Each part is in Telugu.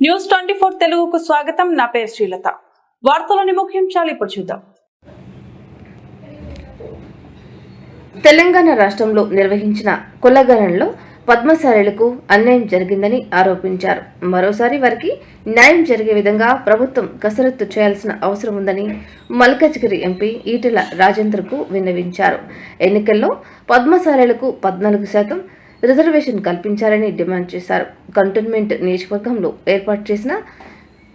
న్యూస్ 24 తెలుగుకు స్వాగతం. నా పేరు శ్రీలత. వార్తలోని ముఖ్యాంశాలు ఇప్పుడు చూద్దాం. తెలంగాణ రాష్ట్రంలో నిర్వహించిన కులగణనలో పద్మశాలీలకు అన్యాయం జరిగిందని ఆరోపించారు. మరోసారి వారికి న్యాయం జరిగే విధంగా ప్రభుత్వం కసరత్తు చేయాల్సిన అవసరం ఉందని మల్కాజ్గిరి ఎంపీ ఈటెల రాజేందర్కు విన్నవించారు. ఎన్నికల్లో పద్మశాలీలకు 14% రిజర్వేషన్ కల్పించాలని డిమాండ్ చేశారు. కంటోన్మెంట్ నియోజకవర్గంలో ఏర్పాటు చేసిన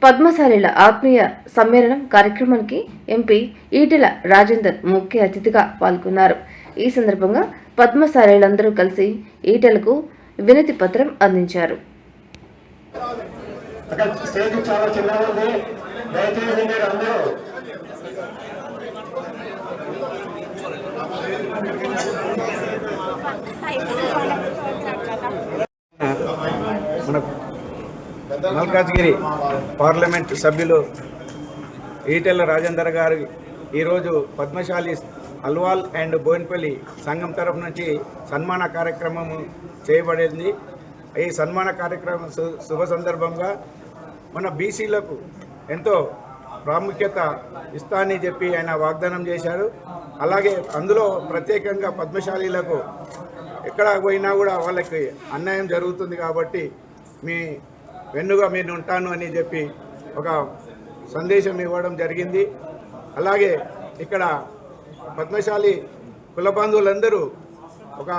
పద్మశాలీల ఆత్మీయ సమ్మేళనం కార్యక్రమానికి ఎంపీ ఈటెల రాజేందర్ ముఖ్య అతిథిగా పాల్గొన్నారు. ఈ సందర్భంగా పద్మశాలీలందరూ కలిసి ఈటెలకు వినతి పత్రం అందించారు. మన మల్కాజ్గిరి పార్లమెంట్ సభ్యులు ఈటెల రాజేందర్ గారు ఈరోజు పద్మశాలి అల్వాల్ అండ్ బోయిన్పల్లి సంఘం తరఫు నుంచి సన్మాన కార్యక్రమం చేయబడింది. ఈ సన్మాన కార్యక్రమం శుభ సందర్భంగా మన బీసీలకు ఎంతో ప్రాముఖ్యత ఇస్తానని చెప్పి ఆయన వాగ్దానం చేశారు. అలాగే అందులో ప్రత్యేకంగా పద్మశాలీలకు ఎక్కడ పోయినా కూడా వాళ్ళకి అన్యాయం జరుగుతుంది కాబట్టి మీ వెన్నుగా నేను ఉంటాను అని చెప్పి ఒక సందేశం ఇవ్వడం జరిగింది. అలాగే ఇక్కడ పద్మశాలి కుల బంధువులందరూ ఒక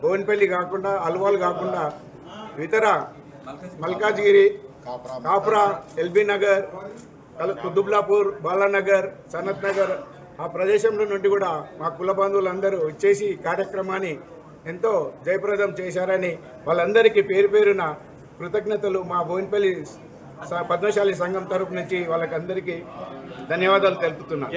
బోయిన్పల్లి కాకుండా అల్వాల్ కాకుండా ఇతర మల్కాజ్గిరి, కాప్రా, ఎల్బీ నగర్, కుతుబ్లాపూర్, బాలానగర్, సనత్ నగర్ ఆ ప్రదేశంలో నుండి కూడా మా కుల బంధువులందరూ వచ్చేసి కార్యక్రమాన్ని ఎంతో జయప్రదం చేశారని వాళ్ళందరికీ పేరు పేరున కృతజ్ఞతలు మా బోయిన్పల్లి పద్మశాలి సంఘం తరపు నుంచి వాళ్ళకందరికీ ధన్యవాదాలు తెలుపుతున్నాను.